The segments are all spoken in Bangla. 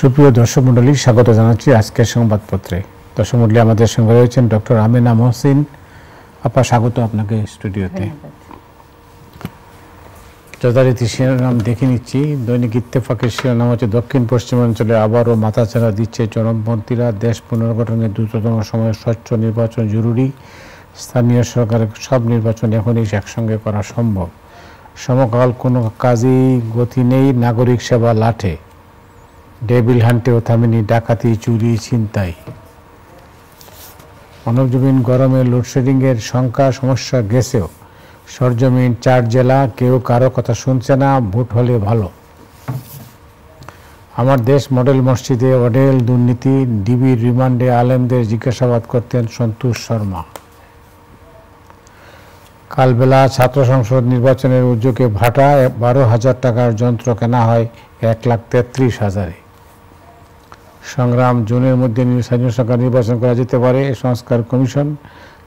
সুপ্রিয় দর্শক মণ্ডলী, স্বাগত জানাচ্ছি আজকের সংবাদপত্রে। দর্শক মণ্ডলী, আমাদের সঙ্গে রয়েছেন ডক্টর আমেনা মহসিন আপা। স্বাগত আপনাকে স্টুডিওতে। যথারীতি শিরোনাম দেখে নিচ্ছি। দৈনিক ইত্তেফাকের শিরোনাম হচ্ছে, দক্ষিণ পশ্চিমাঞ্চলে আবারও মাথাচাড়া দিচ্ছে চরমপন্থীরা, দেশ পুনর্গঠনের দ্রুততম সময়ে স্বচ্ছ নির্বাচন জরুরি, স্থানীয় সরকারের সব নির্বাচন এখনই একসঙ্গে করা সম্ভব, সমকাল কোনো কাজেই গতি নেই, নাগরিক সেবা লাঠে, ডেভিল হান্টেও থামেনি ডাকাতি, চুরি, ছিনতাই। মানবজমিন গরমে লোডশেডিংয়ের সংখ্যা সমস্যা গেছেও, সরজমিন 4 জেলা, কেউ কারো কথা শুনছে না, ভোট হলে ভালো। আমার দেশ মডেল মসজিদে অডেল দুর্নীতি, ডিবির রিমান্ডে আলেমদের জিজ্ঞাসাবাদ করতেন সন্তোষ শর্মা। কালবেলা ছাত্র সংসদ নির্বাচনের উদ্যোগে ভাটা, 12,000 টাকার যন্ত্র কেনা হয় 1,33,000-এ। সংগ্রাম, জুনের মধ্যে স্থানীয় সরকার নির্বাচন করা যেতে পারে, সংস্কার কমিশন।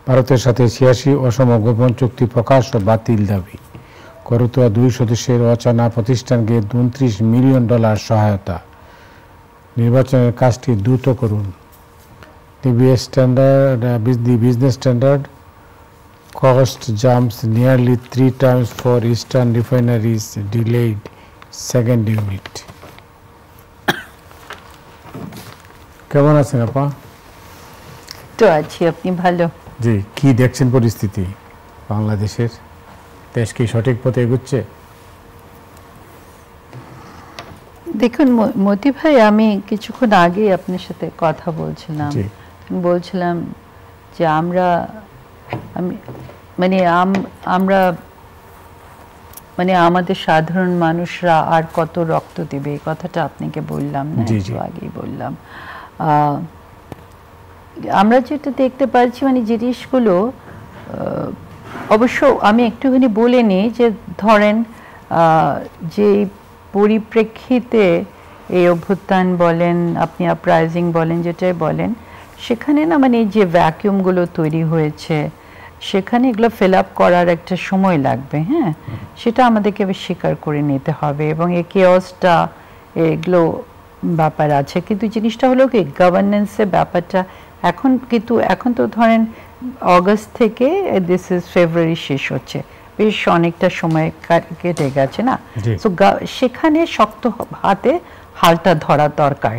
ভারতের সাথে 86 অসম গোপন চুক্তি প্রকাশ ও বাতিল দাবি। করতোয়া 2 সদস্যের অচেনা প্রতিষ্ঠানকে $29 মিলিয়ন সহায়তা। নির্বাচনের কাজটি দ্রুত করুন। The business standard, cost jumps nearly 3 times for Eastern refineries, delayed second unit. কেমন আছেন আপা? তো আছি, আপনি ভালো? জি। কি দেখছেন পরিস্থিতি বাংলাদেশের? দেশ কি সঠিক পথে এগুচ্ছে? দেখুন মতি ভাই, আমি কিছুক্ষণ আগে আপনার সাথে কথা বলছিলাম যে আমরা আমাদের সাধারণ মানুষরা আর কত রক্ত দেবে, এই কথাটা আপনাকে বললাম না, একটু আগেই বললাম। আমরা যেটা দেখতে পাচ্ছি জিনিসগুলো, অবশ্য আমি একটুখানি বলে নিই যে ধরেন যে পরিপ্রেক্ষিতে এই অভ্যুত্থান বলেন, আপনি আপরাইজিং বলেন, যেটাই বলেন, সেখানে না যে ভ্যাকিউমগুলো তৈরি হয়েছে, সেখানে এগুলো ফিল আপ করার একটা সময় লাগবে। হ্যাঁ, সেটা আমাদেরকে স্বীকার করে নিতে হবে, এবং এই কেওসটা এগুলো ব্যাপার আছে। কিন্তু জিনিসটা হলো কি, গভর্নেন্সের ব্যাপারটা এখন তো ধরেন অগস্ট থেকে দিস ইজ ফেব্রুয়ারি শেষ হচ্ছে, বেশ অনেকটা সময় কেটে গেছে না? তো সেখানে শক্ত হাতে হালটা ধরা দরকার,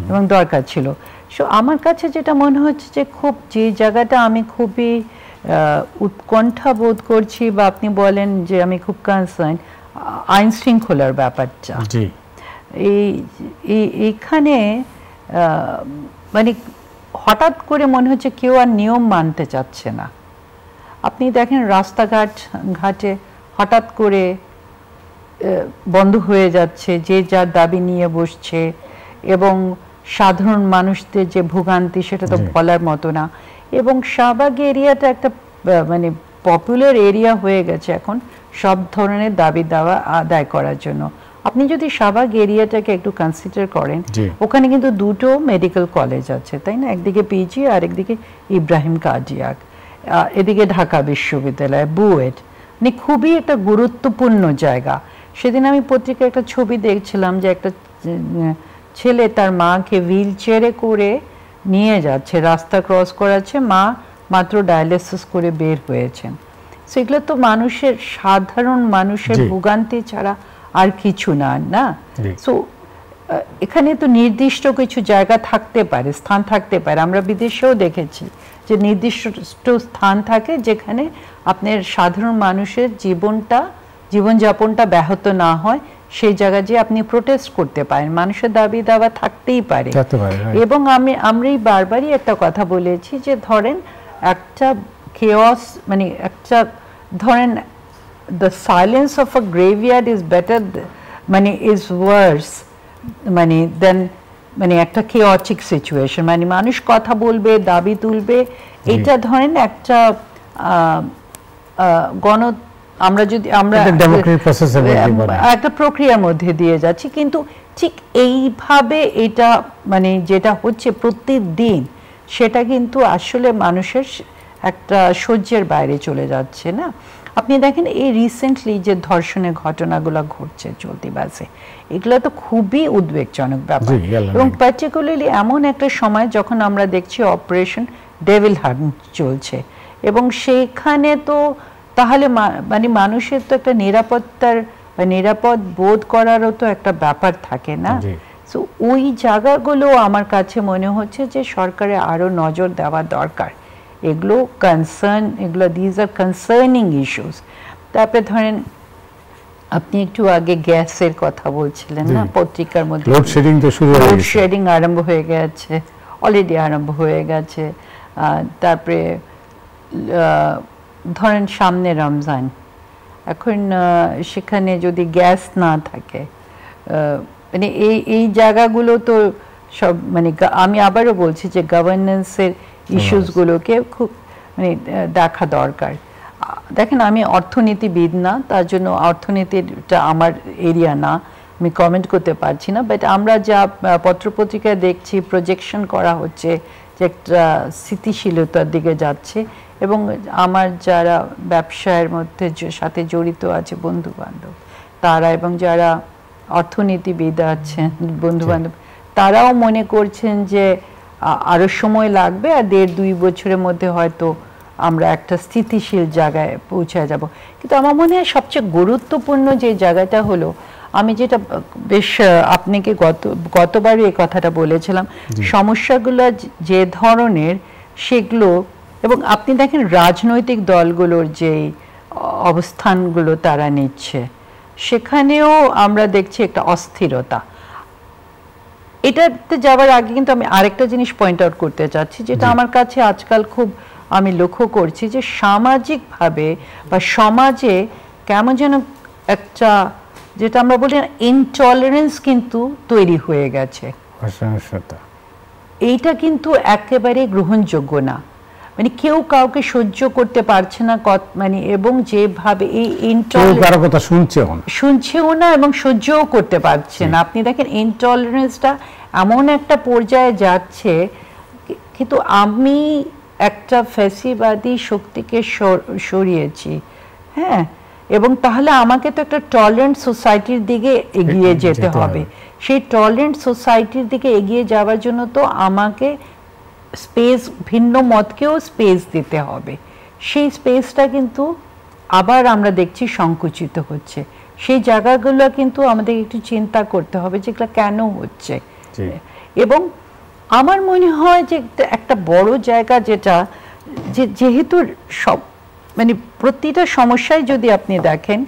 এবং দরকার ছিল। সো আমার কাছে যেটা মনে হচ্ছে যে যে জায়গাটা আমি খুবই উৎকণ্ঠা বোধ করছি, বা আপনি বলেন যে আমি খুব কনসার্ন, আইন শৃঙ্খলার ব্যাপারটা। এইখানে হঠাৎ করে মনে হচ্ছে কেউ আর নিয়ম মানতে চাচ্ছে না। আপনি দেখেন রাস্তাঘাটে হঠাৎ করে বন্ধ হয়ে যাচ্ছে, যে যার দাবি নিয়ে বসছে, এবং সাধারণ মানুষদের যে ভোগান্তি সেটা তো বলার মতো না। এবং শাহবাগ এরিয়াটা একটা পপুলার এরিয়া হয়ে গেছে এখন সব ধরনের দাবি দাওয়া আদায় করার জন্য। আপনি যদি শাহবাগ এরিয়াটাকে একটু কনসিডার করেন, ওখানে কিন্তু 2টো মেডিকেল কলেজ আছে, তাই না? একদিকে পিজি আর একদিকে ইব্রাহিম কার্ডিয়াক, এদিকে ঢাকা বিশ্ববিদ্যালয়, বুয়েট, খুবই একটা গুরুত্বপূর্ণ জায়গা। সেদিন আমি পত্রিকায় একটা ছবি দেখছিলাম যে একটা ছেলে তার মাকে হুইল চেয়ারে করে নিয়ে যাচ্ছে, রাস্তা ক্রস করাচ্ছে, মা মাত্র ডায়ালিসিস করে বের হয়েছেন। সেগুলো তো সাধারণ মানুষের ভোগান্তি ছাড়া আর কিছু না। সো এখানে তো নির্দিষ্ট কিছু জায়গা থাকতে পারে, স্থান থাকতে পারে। আমরা বিদেশেও দেখেছি যে নির্দিষ্ট স্থান থাকে যেখানে আপনার সাধারণ মানুষের জীবনযাপনটা ব্যাহত না হয়, সেই জায়গায় যে আপনি প্রোটেস্ট করতে পারেন। মানুষের দাবি দাওয়া থাকতেই পারে। এবং আমরা বারবারই একটা কথা বলেছি যে ধরেন একটা কেওস, একটা ধরেন the silence of a graveyard is better, is worse than একটা chaotic situation। মানুষ কথা বলবে, দাবি তুলবে, এটা ধরেন একটা আমরা একটা প্রক্রিয়ার মধ্যে দিয়ে যাচ্ছি। কিন্তু ঠিক এইভাবে এটা যেটা হচ্ছে প্রতিদিন, সেটা কিন্তু আসলে মানুষের একটা সহ্যের বাইরে চলে যাচ্ছে না। আপনি দেখেন এই রিসেন্টলি যে ধর্ষণের ঘটনাগুলো ঘটছে চলতি বাসে, এগুলো তো খুবই উদ্বেগজনক ব্যাপার, এবং পার্টিকুলারলি এমন একটা সময় যখন আমরা দেখছি অপারেশন ডেভিল হান্ট চলছে, এবং সেইখানে তো তাহলে মানে মানুষের তো একটা নিরাপত্তার বা নিরাপদ বোধ করারও তো একটা ব্যাপার থাকে না। সো ওই জায়গাগুলো আমার কাছে মনে হচ্ছে যে সরকারের আরও নজর দেওয়া দরকার। এগুলো দিজ আর কনসার্নিং ইস্যুস। তারপরে ধরেন আপনি একটু আগে গ্যাসের কথা বলছিলেন না, পত্রিকার মধ্যে লোডশেডিং আরম্ভ হয়ে গেছে, অলরেডি আরম্ভ হয়ে গেছে। তারপরে ধরেন সামনে রমজান, এখন সেখানে যদি গ্যাস না থাকে, মানে এই জায়গাগুলো তো সব মানে আমি আবারও বলছি যে গভর্নেন্সের ইস্যুসগুলোকে খুব মানে দেখা দরকার। দেখেন আমি অর্থনীতিবিদ না, তার জন্য অর্থনীতিটা আমার এরিয়া না, আমি কমেন্ট করতে পারছি না, বাট আমরা যা পত্রপত্রিকায় দেখছি প্রজেকশন করা হচ্ছে যে একটা স্থিতিশীলতার দিকে যাচ্ছে, এবং আমার যারা ব্যবসায়ের মধ্যে সাথে জড়িত আছে বন্ধু বান্ধব তারা, এবং যারা অর্থনীতিবিদ আছেন বন্ধু বান্ধব, তারাও মনে করছেন যে আরো সময় লাগবে, আর 1.5-2 বছরের মধ্যে হয়তো আমরা একটা স্থিতিশীল জায়গায় পৌঁছে যাব। কিন্তু আমার মনে হয় সবচেয়ে গুরুত্বপূর্ণ যে জায়গাটা হলো, আমি যেটা বেশ আপনাকে গতবারই এই কথাটা বলেছিলাম, সমস্যাগুলো যে ধরনের সেগুলো, এবং আপনি দেখেন রাজনৈতিক দলগুলোর যে অবস্থানগুলো তারা নিচ্ছে, সেখানেও আমরা দেখছি একটা অস্থিরতা। এটাতে যাওয়ার আগে কিন্তু আমি আরেকটা জিনিস পয়েন্ট আউট করতে চাচ্ছি, যেটা আমার কাছে আজকাল খুব আমি লক্ষ্য করছি, যে সামাজিকভাবে বা সমাজে কেমন যেন একটা, যেটা আমরা বলি না, ইনটলারেন্স কিন্তু তৈরি হয়ে গেছে। এইটা কিন্তু একেবারে গ্রহণযোগ্য না, মানে কেউ কাউকে সহ্য করতে পারছে না, মানে এবং যেভাবে এই কথা শুনছেও না এবং সহ্যও করতে পারছে না। আপনি দেখেন ইনটলারেন্সটা এমন একটা পর্যায়ে যাচ্ছে, কিন্তু আমি একটা ফ্যাসিবাদী শক্তিকে সরিয়েছি, হ্যাঁ, এবং তাহলে আমাকে তো একটা টলারেন্ট সোসাইটির দিকে এগিয়ে যেতে হবে। সেই টলারেন্ট সোসাইটির দিকে এগিয়ে যাওয়ার জন্য তো আমাকে স্পেস, ভিন্ন মতকেও স্পেস দিতে হবে। সেই স্পেসটা কিন্তু আবার আমরা দেখছি সংকুচিত হচ্ছে। সেই জায়গাগুলো কিন্তু আমাদের একটু চিন্তা করতে হবে যেগুলো কেন হচ্ছে। এবং আমার মনে হয় যে একটা বড় জায়গা যেটা, যেহেতু সব মানে প্রতিটা সমস্যায় যদি আপনি দেখেন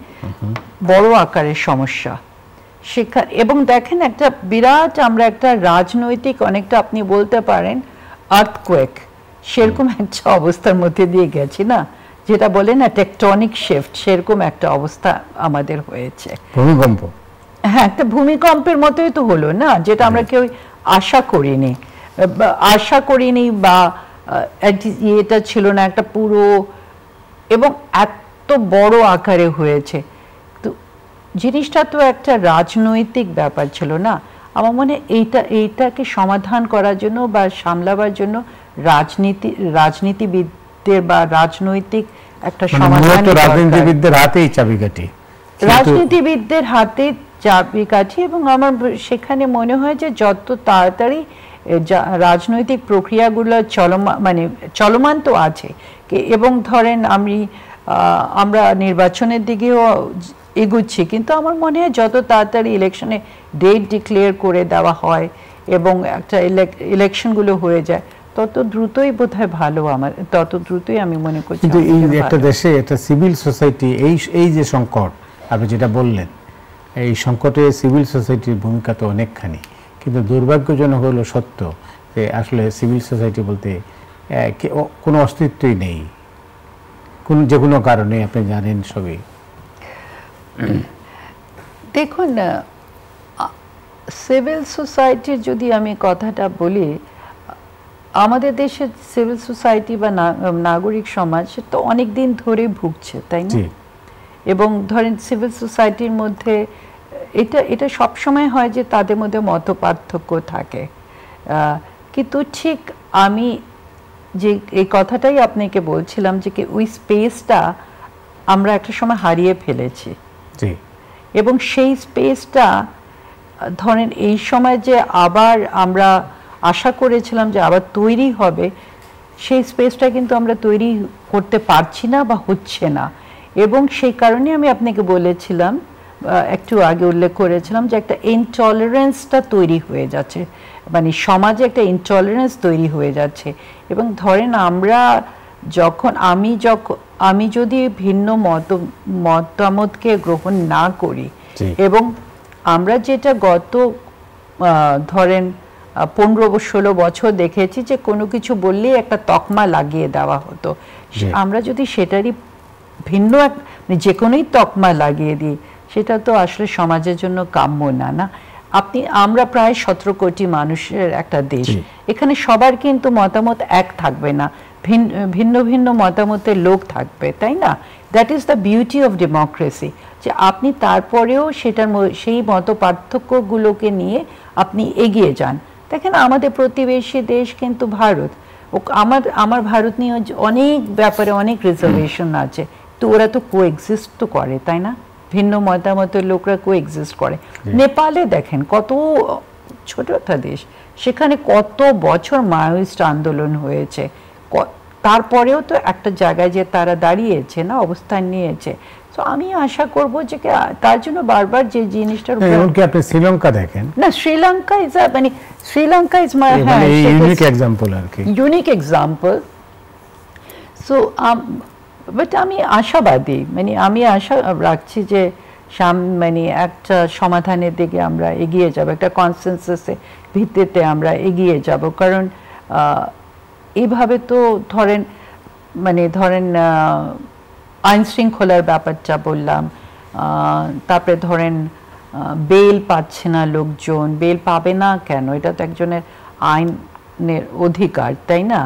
বড় আকারের সমস্যা, সেখানে এবং দেখেন একটা বিরাট, আমরা একটা রাজনৈতিক অনেকটা আপনি বলতে পারেন আর্থকোয়েক সেরকম একটা অবস্থার মধ্যে দিয়ে গেছি না, যেটা বলে না টেকটনিক শিফট, সেরকম একটা অবস্থা আমাদের হয়েছে। ভূমিকম্প, হ্যাঁ, একটা ভূমিকম্পের মতোই তো হলো না, যেটা আমরা কেউ আশা করিনি বা এটা ছিল না একটা পুরো, এবং এত বড় আকারে হয়েছে। তো জিনিসটা তো একটা রাজনৈতিক ব্যাপার ছিল না। আমার মনে হয় এইটাকে সমাধান করার জন্য বা সামলাবার জন্য রাজনীতিবিদদের বা রাজনৈতিক একটা সমাধান, রাজনীতিবিদদের হাতেই চাবিকাঠি, রাজনীতিবিদদের হাতে চাবিকাঠি। এবং আমার সেখানে মনে হয় যে যত তাড়াতাড়ি রাজনৈতিক প্রক্রিয়াগুলো চলমান তো আছে, এবং ধরেন আমরা নির্বাচনের দিকেও এগুচ্ছি, কিন্তু আমার মনে হয় যত তাড়াতাড়ি ইলেকশনে ডেট ডিক্লেয়ার করে দেওয়া হয় এবং একটা ইলেকশনগুলো হয়ে যায়, তত দ্রুতই বোধহয় ভালো, আমার তত দ্রুতই আমি মনে করছি। কিন্তু এই একটা দেশে একটা সিভিল সোসাইটি, এই যে সংকট আপনি যেটা বললেন, এই সংকটে সিভিল সোসাইটির ভূমিকা তো অনেকখানি, কিন্তু দুর্ভাগ্যজনক হলো সত্য যে আসলে সিভিল সোসাইটি বলতে কোনো অস্তিত্বই নেই, যে কোনো কারণে, আপনি জানেন সবই। দেখুন, সিভিল সোসাইটির যদি আমি কথাটা বলি, আমাদের দেশের সিভিল সোসাইটি বা নাগরিক সমাজ তো অনেক দিন ধরে ভুগছে, তাই না? এবং ধরেন সিভিল সোসাইটির মধ্যে এটা সবসময় হয় যে তাদের মধ্যে মতপার্থক্য থাকে, কিন্তু ঠিক আমি যে এই কথাটাই আপনাকে বলছিলাম যে কি ওই স্পেসটা আমরা একটা সময় হারিয়ে ফেলেছি, এবং সেই স্পেসটা ধরেন এই সময় যে আবার আমরা আশা করেছিলাম যে আবার তৈরি হবে, সেই স্পেসটা কিন্তু আমরা তৈরি করতে পারছি না বা হচ্ছে না। এবং সেই কারণে আমি আপনাকে বলেছিলাম, একটু আগে উল্লেখ করেছিলাম যে একটা ইনটলারেন্সটা তৈরি হয়ে যাচ্ছে, মানে সমাজে একটা ইনটলারেন্স তৈরি হয়ে যাচ্ছে। এবং ধরেন আমরা যখন আমি যদি ভিন্ন মতামতকে গ্রহণ না করি, এবং আমরা যেটা গত ধরেন 15-16 বছর দেখেছি যে কোনো কিছু বললেই একটা তকমা লাগিয়ে দেওয়া হতো, আমরা যদি সেটারই ভিন্ন যে কোনোই তকমা লাগিয়ে দিই, সেটা তো আসলে সমাজের জন্য কাম্য না। আমরা প্রায় 17 কোটি মানুষের একটা দেশ, এখানে সবার কিন্তু মতামত এক থাকবে না, ভিন্ন ভিন্ন মতামতের লোক থাকবে, তাই না? That is the beauty of democracy, যে আপনি তারপরেও সেই মত পার্থক্যগুলোকে নিয়ে আপনি এগিয়ে যান। দেখেন আমাদের প্রতিবেশী দেশ কিন্তু ভারত, আমার ভারত নিয়ে অনেক ব্যাপারে অনেক রিজার্ভেশন আছে, তো ওরা তো কোএক্সিস্ট তো করে, তাই না? ভিন্ন মতামতের লোকরা কোএক্সিস্ট করে। নেপালে দেখেন কত ছোট একটা দেশ, সেখানে কত বছর মাওয়িস্ট আন্দোলন হয়েছে, তারপরেও তো একটা জায়গায় যে তারা দাঁড়িয়েছে না, অবস্থান নিয়েছে। তো আমি আশা করব যে তার জন্য বারবার যে জিনিসটার এমনকি আপনি শ্রীলঙ্কা দেখেন না, Sri Lanka is my unique example আর কি, ইউনিক এক্সাম্পল। সো বাট আমি আশাবাদী, মানে আমি আশা রাখছি যে মানে একটা সমাধানের দিকে আমরা এগিয়ে যাব, একটা কনসেনসাসের ভিত্তিতে আমরা এগিয়ে যাব। কারণ এইভাবে তো ধরেন আইন শৃঙ্খলার ব্যাপারটা বললাম, তারপরে ধরেন বেল পাচ্ছে না লোকজন, বেল পাবে না কেন? এটা তো একজনের আইনের অধিকার, তাই না?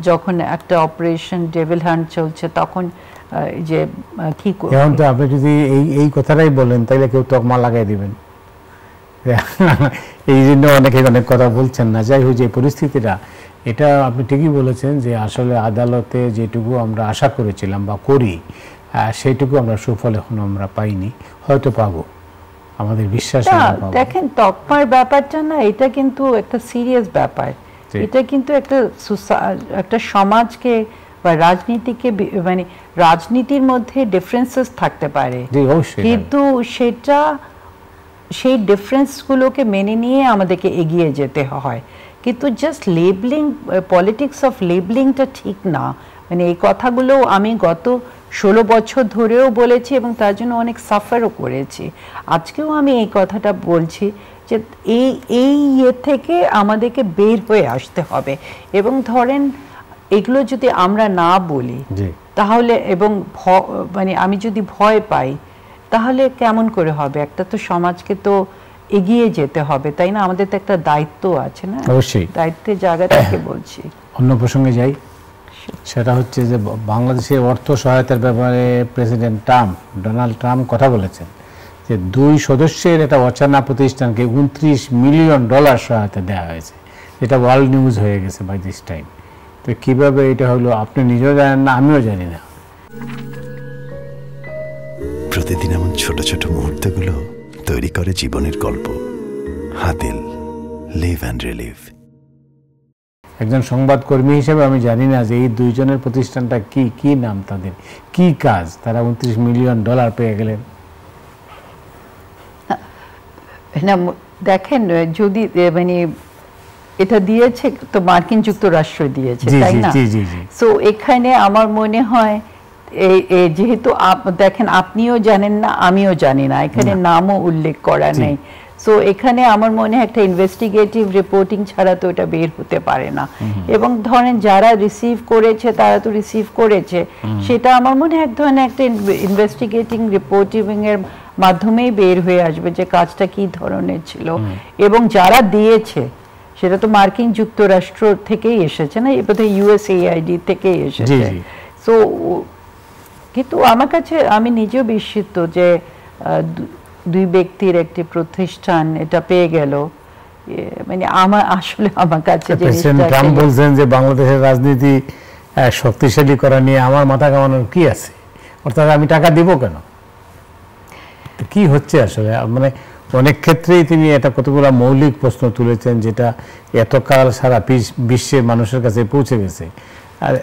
যখন একটা অপারেশন ডেভিল হান্ট চলছে, তখন যে কি এখন তো আপনি যদি এই কথাটাই বলেন, তাইলে কেউ তকমা লাগাই দিবেন, এই জন্য অনেকে অনেক কথা বলছেন না। যাই হোক, যে পরিস্থিতিটা, এটা আপনি ঠিকই বলেছেন যে আসলে আদালতে যেটুকু আমরা আশা করেছিলাম বা করি, সেইটুকু আমরা সুফল এখন আমরা পাইনি, হয়তো পাবো, আমাদের বিশ্বাস। দেখেন তকমার ব্যাপারটা না, এটা কিন্তু একটা সিরিয়াস ব্যাপার, এটা কিন্তু একটা সমাজকে বা রাজনীতিকে, মানে রাজনীতির মধ্যে ডিফারেন্সেস থাকতে পারে, কিন্তু সেই ডিফারেন্সগুলোকে মেনে নিয়ে আমাদেরকে এগিয়ে যেতে হয়। কিন্তু জাস্ট লেবলিং, পলিটিক্স অফ লেবলিংটা ঠিক না। মানে এই কথাগুলো আমি গত 16 বছর ধরেও বলেছি, এবং তার জন্য অনেক সাফারও করেছি। আজকেও আমি এই কথাটা বলছি যে এই থেকে আমাদেরকে বের হয়ে আসতে হবে। এবং ধরেন এগুলো যদি আমরা না বলি তাহলে, এবং মানে আমি যদি ভয় পাই, তাহলে কেমন করে হবে? একটা তো সমাজকে তো এগিয়ে যেতে হবে, তাই না? আমাদের তো একটা দায়িত্ব আছে না? অবশ্যই দায়িত্বের জায়গা থেকে বলছি। অন্য প্রসঙ্গে যাই, সেটা হচ্ছে যে বাংলাদেশের অর্থ সহায়তার ব্যাপারে প্রেসিডেন্ট ডোনাল্ড ট্রাম্প কথা বলেছেন যে 2 সদস্যের একটা অচানা প্রতিষ্ঠানকে $29 মিলিয়ন সহায়তা দেওয়া হয়েছে, এটা ওয়ার্ল্ড নিউজ হয়ে গেছে বাই দিস টাইম। তো কিভাবে এটা হলো আপনি নিজেও জানেন না, আমিও জানি না। প্রতিদিন এমন ছোট ছোট মুহূর্তগুলো তৈরি করে জীবনের গল্প। Hatil, live and relive. একজন সংবাদকর্মী হিসেবে আমি জানি না যে এই 2 জনের প্রতিষ্ঠানটা কি নাম, তাদের কি কাজ, তারা $29 মিলিয়ন পেয়ে গেলেন। না দেখেন, যদি মানে এটা দিয়েছে তো মার্কিন যুক্তরাষ্ট্র দিয়েছে, তাই না? সো এখানে আমার মনে হয় যেহেতু দেখেন আপনিও জানেন না, আমিও জানি না, এখানে নামও উল্লেখ করা নেই। সো এখানে আমার মনে হয় একটা ইনভেস্টিগেটিভ রিপোর্টিং ছাড়া তো এটা বের হতে পারে না। এবং ধরেন যারা রিসিভ করেছে তারা তো রিসিভ করেছে, সেটা আমার মনে হয় এক ধরনের একটা ইনভেস্টিগেটিং রিপোর্টিং এর মাধ্যমেই বের হয়ে আসবে যে কাজটা কি ধরনের ছিল। এবং যারা দিয়েছে সেটা তো মার্কিন যুক্তরাষ্ট্র থেকেই এসেছে না, বোধহয় USAID থেকেই এসেছে। সো কিন্তু আমার কাছে, আমি নিজেও বিস্মিত যে 2 ব্যক্তির একটি প্রতিষ্ঠান এটা পেয়ে গেল, মানে আমার আসলে আমার কাছে প্রেসিডেন্ট ট্রাম্প বলছেন যে বাংলাদেশের রাজনীতি শক্তিশালী করা নিয়ে আমার মাথা কামানোর কি আছে, অর্থাৎ আমি টাকা দিব কেন, কি হচ্ছে আসলে? মানে অনেক ক্ষেত্রেই তিনি এটা কতগুলো মৌলিক প্রশ্ন তুলেছেন যেটা এতকাল সারা বিশ্বের মানুষের কাছে পৌঁছে গেছে। আর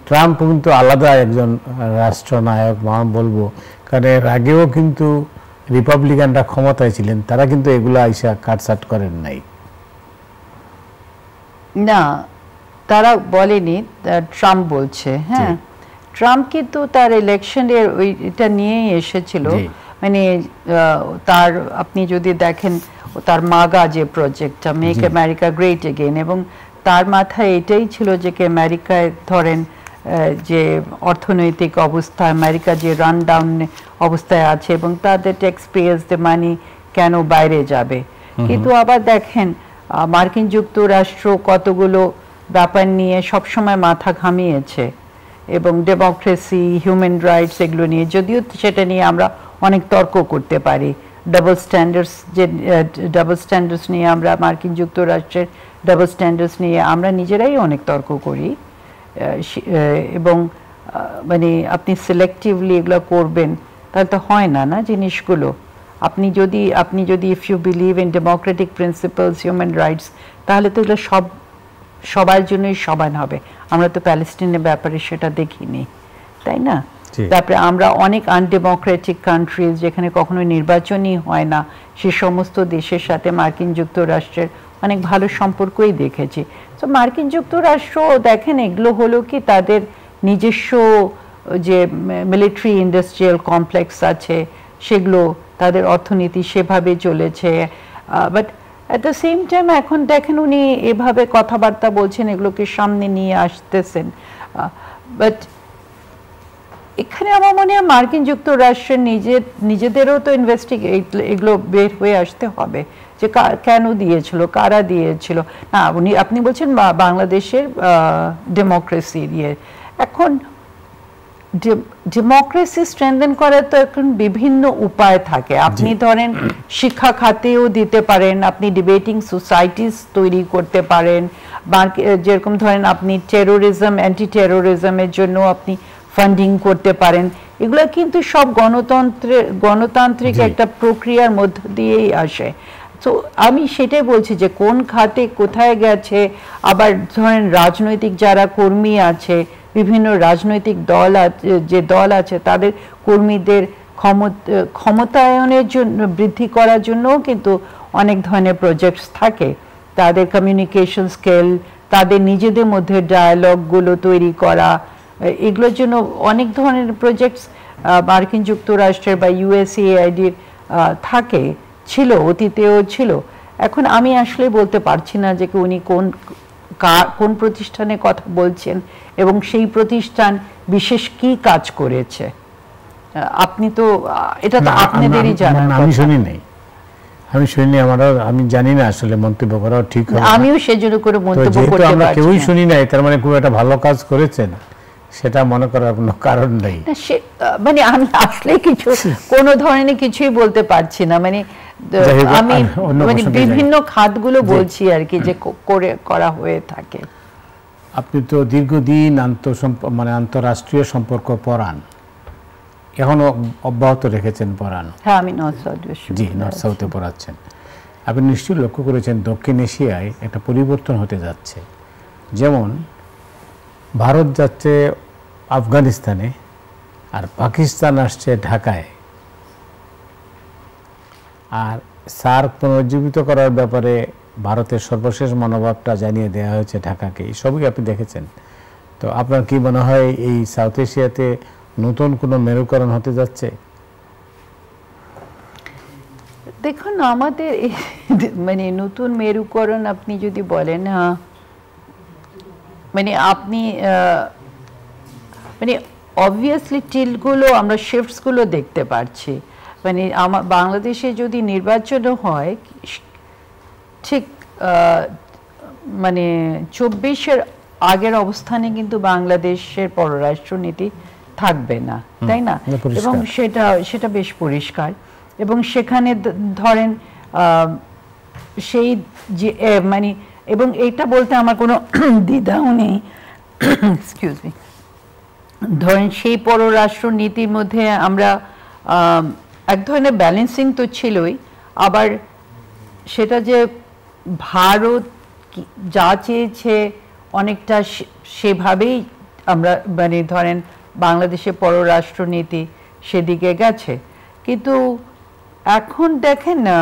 ট্রাম্প কিন্তু আলাদা একজন রাষ্ট্রনায়ক বলবো, কারণ এর আগেও কিন্তু রিপাবলিকানরা ক্ষমতায় ছিলেন, তারা কিন্তু এগুলো আইসা কাটছাট করেন নাই। না, তারা বলেনি, ট্রাম্প বলছে। হ্যাঁ, ট্রাম্প কিন্তু তার ইলেকশনের ওইটা নিয়েই এসেছিল। মানে তার আপনি যদি দেখেন তার মাগা যে প্রজেক্টটা, মেক আমেরিকা গ্রেট এগেইন, এবং তার মাথায় এটাই ছিল যে আমেরিকায় ধরেন যে অর্থনৈতিক অবস্থা, আমেরিকা যে রান ডাউন অবস্থায় আছে এবং তাদের ট্যাক্স পেয়ার্সদের মানি কেন বাইরে যাবে। কিন্তু আবার দেখেন মার্কিন যুক্তরাষ্ট্র কতগুলো ব্যাপার নিয়ে সবসময় মাথা ঘামিয়েছে, এবং ডেমোক্রেসি, হিউম্যান রাইটস এগুলো নিয়ে, যদিও সেটা নিয়ে আমরা অনেক তর্ক করতে পারি। ডাবল স্ট্যান্ডার্ডস নিয়ে আমরা, মার্কিন যুক্তরাষ্ট্রের ডাবল স্ট্যান্ডার্ডস নিয়ে আমরা নিজেরাই অনেক তর্ক করি, এবং মানে আপনি সিলেক্টিভলি এগুলো করবেন তাহলে তো হয় না না জিনিসগুলো। আপনি যদি if you believe in democratic principles, human rights, তাহলে তো এগুলো সবার জন্যই সমান হবে। আমরা তো প্যালেস্টিনের ব্যাপারে সেটা দেখিনি, তাই না? তারপরে আমরা অনেক আনডেমোক্রেটিক কান্ট্রিজ যেখানে কখনো নির্বাচনই হয় না, সে সমস্ত দেশের সাথে মার্কিন যুক্তরাষ্ট্রের অনেক ভালো সম্পর্কই দেখেছি। তো মার্কিন যুক্তরাষ্ট্র দেখেন এগুলো হলো কি তাদের নিজস্ব যে মিলিটারি ইন্ডাস্ট্রিয়াল কমপ্লেক্স আছে, সেগুলো তাদের অর্থনীতি সেভাবে চলেছে। But at the same time এখন দেখেন উনি এভাবে কথাবার্তা বলছেন, এগুলোকে সামনে নিয়ে আসতেছেন। বাট এখানে আমার মনে হয় মার্কিন যুক্তরাষ্ট্রের নিজেদেরও তো এগুলো বের হয়ে আসতে হবে যে কেন দিয়েছিল, কারা দিয়েছিল। না, আপনি বলছেন বাংলাদেশের ডেমোক্রেসি দিয়ে, এখন ডেমোক্রেসি স্ট্রেনথেন করার তো এখন বিভিন্ন উপায় থাকে। আপনি ধরেন শিক্ষা খাতেও দিতে পারেন, আপনি ডিবেটিং সোসাইটিস তৈরি করতে পারেন, যেরকম ধরেন আপনি টেরোরিজম, অ্যান্টি টেরোরিজমের জন্য আপনি ফান্ডিং করতে পারেন। এগুলো কিন্তু সব গণতান্ত্রিক একটা প্রক্রিয়ার মধ্য দিয়েই আসে। তো আমি সেটাই বলছি যে কোন খাতে কোথায় গেছে। আবার ধরেন রাজনৈতিক যারা কর্মী আছে, বিভিন্ন রাজনৈতিক দল আছে, তাদের কর্মীদের ক্ষমতায়নের জন্য, বৃদ্ধি করার জন্যও কিন্তু অনেক ধরনের প্রজেক্টস থাকে। তাদের কমিউনিকেশন স্কিল, তাদের নিজেদের মধ্যে ডায়ালগগুলো তৈরি করা, এগুলোর জন্য অনেক ধরনের প্রজেক্টস মার্কিন যুক্তরাষ্ট্রের বা ইউএসএআইডির থাকে, ছিল, অতীতেও ছিল। এখন আমি আসলে বলতে পারছি না যে উনি কোন প্রতিষ্ঠানের কথা বলছেন এবং সেই প্রতিষ্ঠান বিশেষ কি কাজ করেছে। আপনি তো এটা তো আপনাদেরই জানার কথা। আমি শুনি, আমি জানি না আসলে, মন্তব্য করাও ঠিক হবে। আমিও সেজন্য করে মন্তব্য করতে পারছি না। আমরা কেউই শুনি নাই, তার মানে খুব একটা ভালো কাজ করেছেন সেটা মনে করার কোনো কারণ নেই। মানে আমি আসলে কোনো ধরনের কিছুই বলতে পারছি না। মানে আমি বিভিন্ন খাতগুলো বলছি আর কি যে করা হয়ে থাকে। আপনি তো দীর্ঘদিন আন্তঃরাষ্ট্রীয় সম্পর্ক পড়ান, এখনো অব্যাহত রেখেছেন পড়ানো? হ্যাঁ, আমি নর্থ সাউথে পড়াচ্ছেন। আপনি নিশ্চয়ই লক্ষ্য করেছেন দক্ষিণ এশিয়ায় একটা পরিবর্তন হতে যাচ্ছে। যেমন ভারত যাচ্ছে আফগানিস্তানে, আর পাকিস্তান আসছে ঢাকায়, আর সার্ক পুনরুজ্জীবিত করার ব্যাপারে ভারতের সর্বশেষ মনোভাবটা জানিয়ে দেওয়া হয়েছে ঢাকাকে। এই সবই আপনি দেখেছেন। তো আপনার কি মনে হয় এই সাউথ এশিয়াতে নতুন কোনো মেরুকরণ হতে যাচ্ছে? দেখুন, আমাদের মানে নতুন মেরুকরণ আপনি যদি বলেন, মানে আপনি মানে অবভিয়াসলি টিলগুলো, আমরা শিফটসগুলো দেখতে পাচ্ছি। মানে বাংলাদেশে যদি নির্বাচনও হয়, ঠিক মানে 24-এর আগের অবস্থানে কিন্তু বাংলাদেশের পররাষ্ট্রনীতি থাকবে না, তাই না? এবং সেটা বেশ পরিষ্কার। এবং সেখানে ধরেন সেই যে মানে এবং এটা বলতে আমার কোনো দ্বিধাও নেই, এক্সকিউজ মি, ধরেন সেই পররাষ্ট্র নীতির মধ্যে আমরা এক ধরনের ব্যালেন্সিং তো ছিলই, আবার সেটা যে ভারত যা চেয়েছে অনেকটা সেভাবেই আমরা মানে ধরেন বাংলাদেশের পররাষ্ট্রনীতি সেদিকে গেছে। কিন্তু এখন দেখেন না,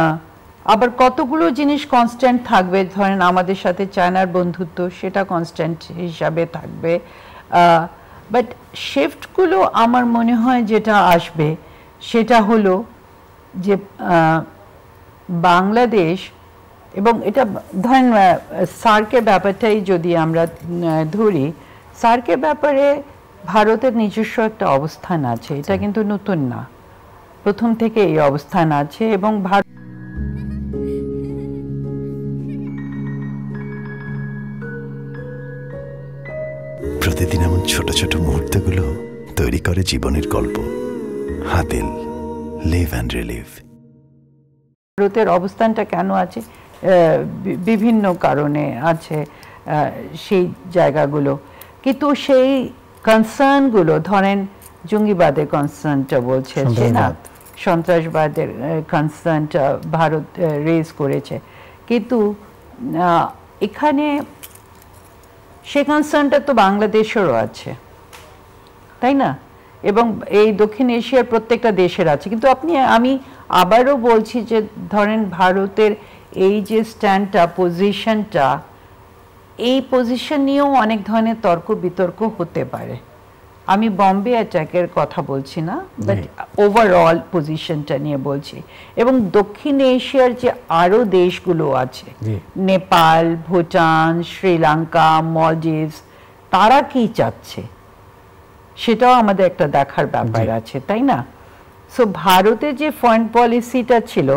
আবার কতগুলো জিনিস কনস্ট্যান্ট থাকবে, ধরেন আমাদের সাথে চায়নার বন্ধুত্ব সেটা কনস্ট্যান্ট হিসাবে থাকবে, বাট শিফটগুলো আমার মনে হয় যেটা আসবে সেটা হলো যে বাংলাদেশ, এবং এটা ধরেন সার্কের ব্যাপারটাই যদি আমরা ধরি, সার্কের ব্যাপারে ভারতের নিজস্ব একটা অবস্থান আছে, এটা কিন্তু নতুন না, প্রথম থেকে এই অবস্থান আছে। এবং ভারত প্রতিদিন এমন ছোট ছোট মুহূর্তগুলো তৈরি করে জীবনের গল্প। Hatil, live and relive. ভারতের অবস্থানটা কেন আছে, বিভিন্ন কারণে আছে সেই জায়গাগুলো, কিন্তু সেই কনসার্নগুলো, ধরেন জঙ্গিবাদের কনসার্নটা বলছে না, সন্ত্রাসবাদের কনসার্নটা ভারত রেজ করেছে, কিন্তু এখানে সে কনসার্নটা তো বাংলাদেশেরও আছে, তাই না? এবং এই দক্ষিণ এশিয়ার প্রত্যেকটা দেশের আছে। কিন্তু আমি আবারও বলছি যে ধরেন ভারতের এই যে স্ট্যান্ডটা, পজিশনটা, এই পজিশন নিয়েও অনেক ধরনের তর্ক বিতর্ক হতে পারে। আমি বম্বে অ্যাটাকের কথা বলছি না, বাট ওভারঅল পজিশনটা নিয়ে বলছি। এবং দক্ষিণ এশিয়ার যে আরও দেশগুলো আছে, নেপাল, ভুটান, শ্রীলঙ্কা, মলদ্বীপস, তারা কি চাচ্ছে সেটাও আমাদের একটা দেখার ব্যাপার আছে, তাই না? সো ভারতের যে ফরেন পলিসিটা ছিল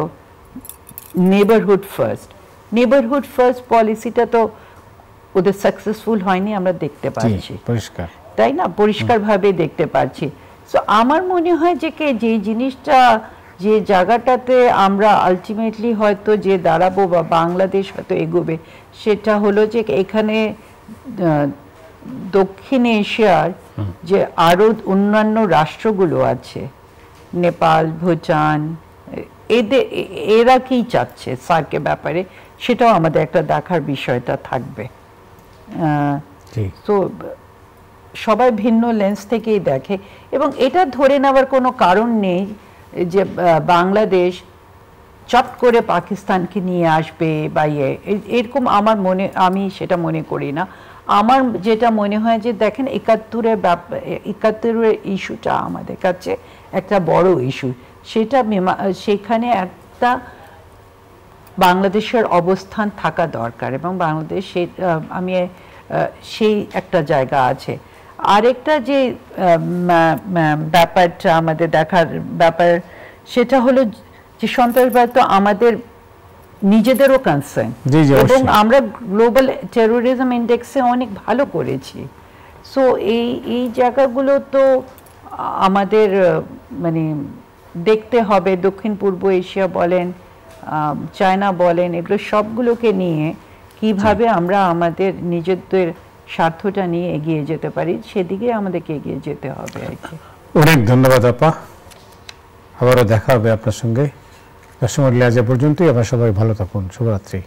নেবারহুড ফার্স্ট পলিসিটা তো ওদের সাকসেসফুল হয়নি, আমরা দেখতে পাচ্ছি, পরিষ্কার, তাই না? পরিষ্কারভাবে দেখতে পাচ্ছি। সো আমার মনে হয় যে যে জিনিসটা, যে জায়গাটাতে আমরা আলটিমেটলি হয়তো যে দাঁড়াবো বা বাংলাদেশ হয়তো এগোবে, সেটা হলো যে এখানে দক্ষিণ এশিয়ার যে আরও অন্যান্য রাষ্ট্রগুলো আছে, নেপাল, ভুটান, এরা কি চাচ্ছে সার্কের ব্যাপারে, সেটাও আমাদের একটা দেখার বিষয়টা থাকবে। তো সবাই ভিন্ন লেন্স থেকেই দেখে, এবং এটা ধরে নেওয়ার কোনো কারণ নেই যে বাংলাদেশ চট করে পাকিস্তানকে নিয়ে আসবে বা এরকম আমি সেটা মনে করি না। আমার যেটা মনে হয় যে দেখেন ৭১-এর ইস্যুটা আমাদের কাছে একটা বড় ইস্যু, সেখানে একটা বাংলাদেশের অবস্থান থাকা দরকার, এবং বাংলাদেশ সেই একটা জায়গা আছে। আরেকটা যে ব্যাপারটা আমাদের দেখার ব্যাপার, সেটা হলো যে সন্ত্রাসবাদ তো আমাদের নিজেদেরও কনসার্ন, এবং আমরা গ্লোবাল টেরোরিজম ইন্ডেক্সে অনেক ভালো করেছি। সো এই জায়গাগুলো তো আমাদের মানে দেখতে হবে। দক্ষিণ পূর্ব এশিয়া বলেন, চায়না বলেন, এগুলো সবগুলোকে নিয়ে কিভাবে আমরা আমাদের নিজেদের স্বার্থটা নিয়ে এগিয়ে যেতে পারি, সেদিকে আমাদেরকে এগিয়ে যেতে হবে আর কি। অনেক ধন্যবাদ আপা, আবারও দেখা হবে আপনার সঙ্গে। দর্শক মণ্ডলী, আজ পর্যন্তই। আবার সবাই ভালো থাকুন। শুভরাত্রি।